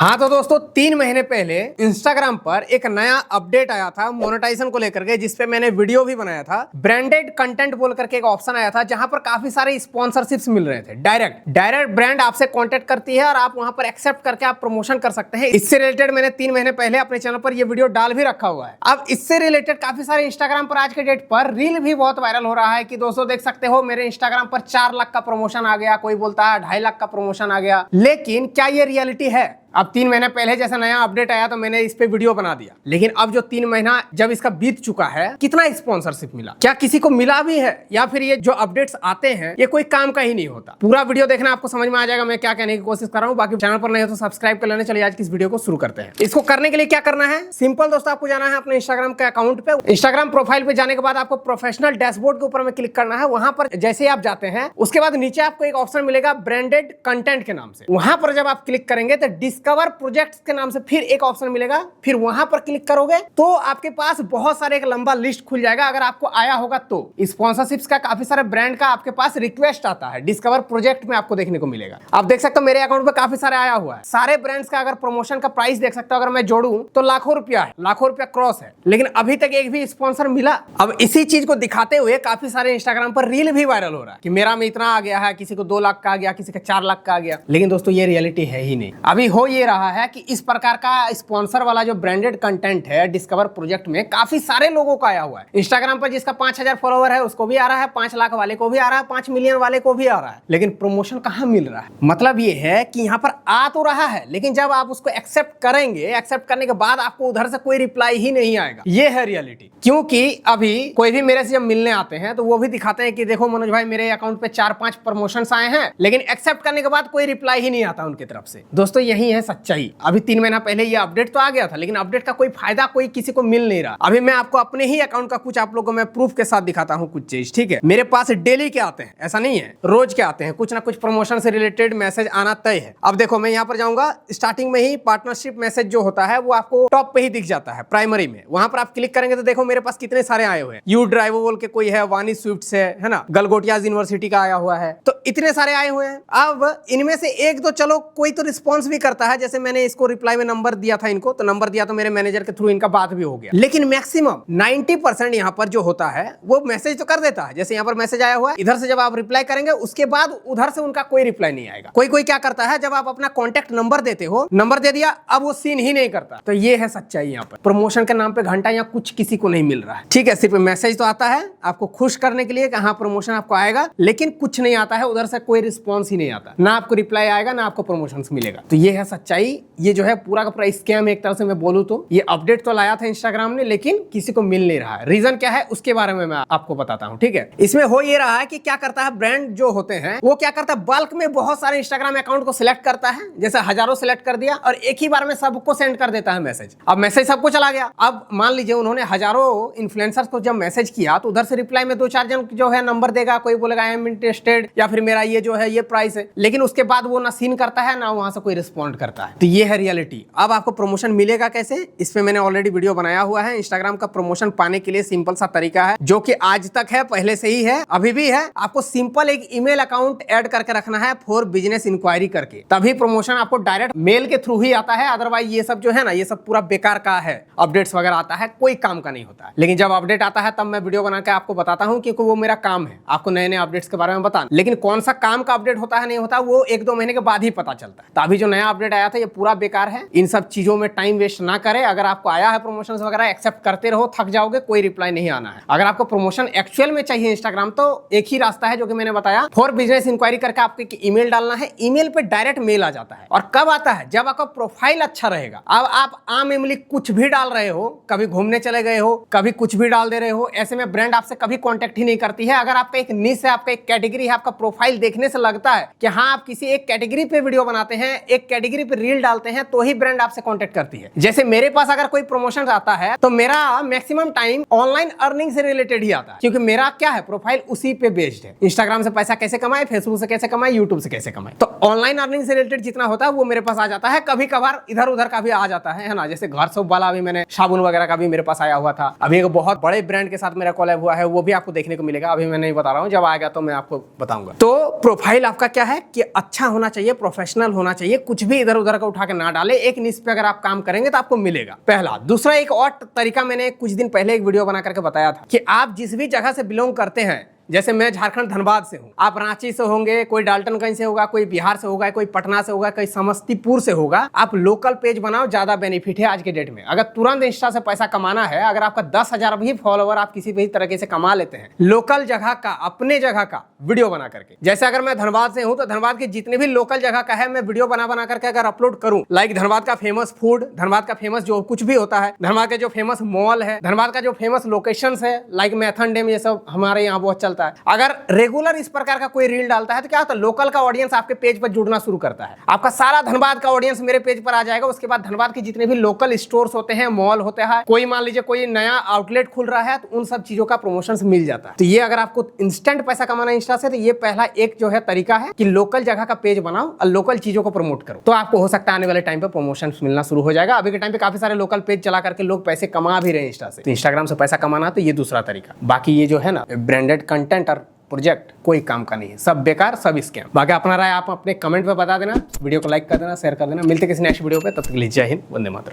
हाँ तो दोस्तों 3 महीने पहले इंस्टाग्राम पर एक नया अपडेट आया था मोनेटाइजेशन को लेकर के, जिसपे मैंने वीडियो भी बनाया था। ब्रांडेड कंटेंट बोल करके एक ऑप्शन आया था जहां पर काफी सारे स्पॉन्सरशिप्स मिल रहे थे। डायरेक्ट ब्रांड आपसे कांटेक्ट करती है और आप वहां पर एक्सेप्ट करके आप प्रमोशन कर सकते हैं। इससे रिलेटेड मैंने 3 महीने पहले अपने चैनल पर यह वीडियो डाल भी रखा हुआ है। अब इससे रिलेटेड काफी सारे इंस्टाग्राम पर आज के डेट पर रील भी बहुत वायरल हो रहा है कि दोस्तों देख सकते हो मेरे इंस्टाग्राम पर 4 लाख का प्रमोशन आ गया, कोई बोलता है 2.5 लाख का प्रमोशन आ गया। लेकिन क्या ये रियलिटी है? अब 3 महीने पहले जैसा नया अपडेट आया तो मैंने इस पे वीडियो बना दिया, लेकिन अब जो 3 महीना जब इसका बीत चुका है, कितना स्पॉन्सरशिप मिला, क्या किसी को मिला भी है, या फिर ये जो अपडेट्स आते हैं ये कोई काम का ही नहीं होता। पूरा वीडियो देखना, आपको समझ में आ जाएगा मैं क्या कहने की कोशिश कर रहा हूँ। बाकी चैनल पर नहीं हो तो सब्सक्राइब कर लेना। चलिए आज की इस वीडियो को शुरू करते हैं। इसको करने के लिए क्या करना है, सिंपल दोस्तों, आपको जाना है अपने इंस्टाग्राम के अकाउंट पे। इंस्टाग्राम प्रोफाइल पे जाने के बाद आपको प्रोफेशनल डैशबोर्ड के ऊपर में क्लिक करना है। वहां पर जैसे आप जाते हैं उसके बाद नीचे आपको एक ऑप्शन मिलेगा ब्रांडेड कंटेंट के नाम से। वहां पर जब आप क्लिक करेंगे तो डिस्कवर प्रोजेक्ट के नाम से फिर एक ऑप्शन मिलेगा। फिर वहां पर क्लिक करोगे तो आपके पास बहुत सारे एक लंबा लिस्ट खुल जाएगा। अगर आपको आया होगा तो स्पॉन्सरशिप्स का काफी सारे ब्रांड का आपके पास रिक्वेस्ट आता है, डिस्कवर प्रोजेक्ट में आपको देखने को मिलेगा। आप देख सकते हो मेरे अकाउंट में काफी सारे आया हुआ है। सारे ब्रांड्स का अगर प्रमोशन का प्राइस देख सकते हो, अगर मैं जोड़ू तो लाखों रुपया है, लाखों रुपया क्रॉस है, लेकिन अभी तक एक भी स्पॉन्सर मिला। अब इसी चीज को दिखाते हुए काफी सारे इंस्टाग्राम पर रील भी वायरल हो रहा है कि मेरा में इतना आ गया है, किसी को 2 लाख का आ गया, किसी का 4 लाख का आ गया। लेकिन दोस्तों ये रियलिटी है ही नहीं। अभी हो ये रहा है कि इस प्रकार का स्पॉन्सर वाला जो ब्रांडेड कंटेंट है डिस्कवर प्रोजेक्ट में काफी सारे लोगों का आया हुआ है। इंस्टाग्राम पर जिसका 5000 फॉलोवर है उसको भी आ रहा है, 5 लाख वाले को भी आ रहा है, 5 मिलियन वाले को भी आ रहा है, लेकिन प्रमोशन कहां मिल रहा है। मतलब ये है कि यहाँ पर आ तो रहा है, लेकिन जब आप उसको एक्सेप्ट करेंगे, एक्सेप्ट करने के बाद आपको उधर से कोई रिप्लाई ही नहीं आएगा। ये है रियलिटी। क्योंकि अभी कोई भी मेरे से जब मिलने आते हैं तो वो भी दिखाते हैं कि देखो मनोज भाई मेरे अकाउंट पे 4-5 प्रमोशंस आए हैं, लेकिन एक्सेप्ट करने के बाद कोई रिप्लाई ही नहीं आता उनकी तरफ से। दोस्तों यही है सच्चाई। अभी 3 महीना पहले ये अपडेट तो आ गया था, लेकिन अपडेट का कोई फायदा कोई किसी को मिल नहीं रहा। अभी मैं आपको अपने ही अकाउंट का कुछ आप लोगों को मैं प्रूफ के साथ दिखाता हूं कुछ चीज, ठीक है। मेरे पास डेली के आते हैं, ऐसा नहीं है, रोज के आते हैं, कुछ ना कुछ प्रमोशन से रिलेटेड मैसेज आना तय है। अब देखो मैं यहाँ पर जाऊंगा, स्टार्टिंग में ही पार्टनरशिप मैसेज जो होता है वो आपको टॉप पे ही दिख जाता है, प्राइमरी में। वहां पर आप क्लिक करेंगे तो देखो मेरे पास कितने सारे आए हुए हैं। यू ड्राइव बोल के कोई है, वानी स्विफ्ट है ना, गलगोटिया यूनिवर्सिटी का आया हुआ है, तो इतने सारे आए हुए हैं। अब इनमें से एक तो चलो कोई तो रिस्पॉन्स भी करता है, जैसे मैंने इसको रिप्लाई में नंबर दिया था, इनको तो नंबर दिया तो मेरे मैनेजर के थ्रू इनका बात भी हो गया। लेकिन मैक्सिमम 90% यहाँ पर जो होता है वो मैसेज तो कर देता है। जैसे यहाँ पर मैसेज आया हुआ है, इधर से जब आप रिप्लाई करेंगे उसके बाद उधर से उनका कोई रिप्लाई नहीं आएगा। कोई क्या करता है, जब आप अपना कॉन्टैक्ट नंबर देते हो, नंबर दे दिया, अब वो सीन ही नहीं करता। तो ये है सच्चाई। यहाँ पर प्रमोशन के नाम पे घंटा यहाँ कुछ किसी को नहीं मिल रहा है, ठीक है। सिर्फ मैसेज तो आता है आपको खुश करने के लिए कि हाँ प्रमोशन आपको आएगा, लेकिन कुछ नहीं आता है, उधर से कोई रिस्पॉन्स ही नहीं आता, ना आपको रिप्लाई आएगा ना आपको प्रमोशन मिलेगा। तो ये है सच्चाई। ये जो है पूरा का पूरा स्कैम एक तरह से मैं बोलूं तो। ये अपडेट तो लाया था इंस्टाग्राम ने, लेकिन किसी को मिल नहीं रहा है। रीजन क्या है उसके बारे में मैं आपको बताता हूं, ठीक है। इसमें हो ये रहा है कि क्या करता है ब्रांड जो होते हैं वो क्या करता है, बल्क में बहुत सारे इंस्टाग्राम अकाउंट को सिलेक्ट करता है, जैसे हजारों सिलेक्ट कर दिया और एक ही बार में सबको सेंड कर देता है मैसेज। अब मैसेज सबको चला गया। अब मान लीजिए उन्होंने हजारों इन्फ्लुएंसर्स को जब मैसेज किया तो उधर से रिप्लाई में 2-4 जन जो है नंबर देगा, कोई बोलेगा आई एम इंटरेस्टेड या फिर मेरा ये जो है ये प्राइस है, लेकिन उसके बाद वो ना सीन करता है ना वहां से कोई रिस्पॉन्ड करता है। तो ये है रियलिटी। अब आपको प्रमोशन मिलेगा कैसे, इस पे मैंने ऑलरेडी वीडियो बनाया हुआ है। इंस्टाग्राम का प्रमोशन पाने के लिए सिंपल सा तरीका है, जो कि आज तक है, पहले से ही है, अभी भी है। आपको सिंपल एक ईमेल अकाउंट ऐड करके रखना है फॉर बिजनेस इंक्वायरी करके, तभी प्रमोशन आपको डायरेक्ट मेल के थ्रू ही आता है। अदरवाइज ये सब जो है ना, ये सब पूरा बेकार का है। अपडेट्स वगैरह आता है कोई काम का नहीं होता है, लेकिन जब अपडेट आता है तब मैं वीडियो बना के आपको बताता हूँ, क्योंकि वो मेरा काम है आपको नए नए अपडेट्स के बारे में बताना। लेकिन कौन सा काम का अपडेट होता है नहीं होता वो 1-2 महीने के बाद ही पता चलता है। तो अभी जो नया अपडेट आया था ये पूरा बेकार है। इन सब चीजों में टाइम वेस्ट ना करें। अगर आपको आया है प्रमोशन वगैरह, एक्सेप्ट करते रहो, थक जाओगे, कोई रिप्लाई नहीं आना है। अगर आपको प्रमोशन एक्चुअल में चाहिए इंस्टाग्राम, तो एक ही रास्ता है जो कि मैंने बताया, फॉर बिजनेस इंक्वायरी करके आपको एक ईमेल डालना है। ईमेल पे डायरेक्ट मेल आ जाता है। और कब आता है, जब आपका प्रोफाइल अच्छा रहेगा। अब आप आम इमली कुछ भी डाल रहे हो, कभी घूमने चले गए हो, कभी कुछ भी डाल दे रहे हो, ऐसे में ब्रांड आपसे कभी कॉन्टेक्ट ही नहीं करती है। अगर आपका एक निश है, आपका एक कैटेगरी है, आपका प्रोफाइल देखने से लगता है कि हाँ आप किसी एक कैटेगरी पे वीडियो बनाते हैं, एक कैटेगरी पे रील डालते हैं, तो ही ब्रांड आपसे कॉन्टेक्ट करती है। जैसे मेरे पास अगर कोई प्रमोशन आता है तो मेरा मैक्सिमम टाइम ऑनलाइन अर्निंग से रिलेटेड ही आता है, क्योंकि मेरा क्या है, प्रोफाइल उसी पे बेस्ड है। इंस्टाग्राम से पैसा कैसे कमाए, फेसबुक से कैसे कमाए, यूट्यूब से कैसे कमाए, तो ऑनलाइन अर्निंग से रिलेटेड जितना होता है वो मेरे पास आ जाता है। कभी कभार इधर उधर का भी आ जाता है ना, जैसे घर सोप वाला, अभी मैंने साबुन वगैरह का भी मेरे पास आया हुआ था। अभी एक बहुत बड़े ब्रांड के साथ मेरा कॉलैब हुआ है, वो भी आपको देखने को मिलेगा। अभी मैं नहीं बता रहा हूँ, जब आएगा तो मैं आपको बताऊंगा। तो प्रोफाइल आपका क्या है कि अच्छा होना चाहिए, प्रोफेशनल होना चाहिए, कुछ भी इधर इधर उधर का उठा के ना डाले, एक निश पे अगर आप काम करेंगे तो आपको मिलेगा। पहला। दूसरा, एक और तरीका मैंने कुछ दिन पहले एक वीडियो बना करके बताया था कि आप जिस भी जगह से बिलोंग करते हैं, जैसे मैं झारखंड धनबाद से हूं, आप रांची से होंगे, कोई डाल्टनगंज से होगा, कोई बिहार से होगा, कोई पटना से होगा, कोई समस्तीपुर से होगा, आप लोकल पेज बनाओ, ज्यादा बेनिफिट है आज के डेट में। अगर तुरंत इंस्टा से पैसा कमाना है, अगर आपका 10,000 भी फॉलोवर आप किसी भी तरीके से कमा लेते हैं, लोकल जगह का, अपने जगह का वीडियो बना करके। जैसे अगर मैं धनबाद से हूं तो धनबाद के जितने भी लोकल जगह का है मैं वीडियो बना करके अगर अपलोड करूं, लाइक धनबाद का फेमस फूड, धनबाद का फेमस जो कुछ भी होता है, धनबाद के जो फेमस मॉल है, धनबाद का जो फेमस लोकेशन है, लाइक मैथन डैम, ये सब हमारे यहाँ बहुत चलता है। अगर रेगुलर इस प्रकार का कोई रील डालता है तो क्या होता है, लोकल का ऑडियंस आपके पेज पर जुड़ना शुरू करता है। आपका सारा धनबाद का ऑडियंस मेरे पेज पर आ जाएगा। उसके बाद धनबाद के जितने भी लोकल स्टोर्स होते हैं, मॉल होते हैं, कोई मान लीजिए कोई नया आउटलेट खुल रहा है, तो उन सब चीजों का प्रमोशन मिल जाता है। तो ये अगर आपको इंस्टेंट पैसा कमाना इंस्टा से, तो ये पहला एक जो है तरीका है कि लोकल जगह का पेज बनाओ और लोकल चीजों को प्रमोट करो, तो आपको हो सकता है आने वाले टाइम पे प्रमोशन मिलना शुरू हो जाएगा। अभी के टाइम पे काफी सारे लोकल पेज चला करके लोग पैसे कमा भी रहे हैं इंस्टा से। तो इंस्टाग्राम से पैसा कमाना तो ये दूसरा तरीका। बाकी ये जो है ना ब्रांडेड कंटेंट और प्रोजेक्ट कोई काम का नहीं है, सब बेकार, सब स्कैम। बाकी अपना राय आप अपने कमेंट पे बता देना, वीडियो को लाइक कर देना, शेयर कर देना। मिलते किसी नेक्स्ट वीडियो पे, तब तक के लिए जय हिंद, वंदे मातरम।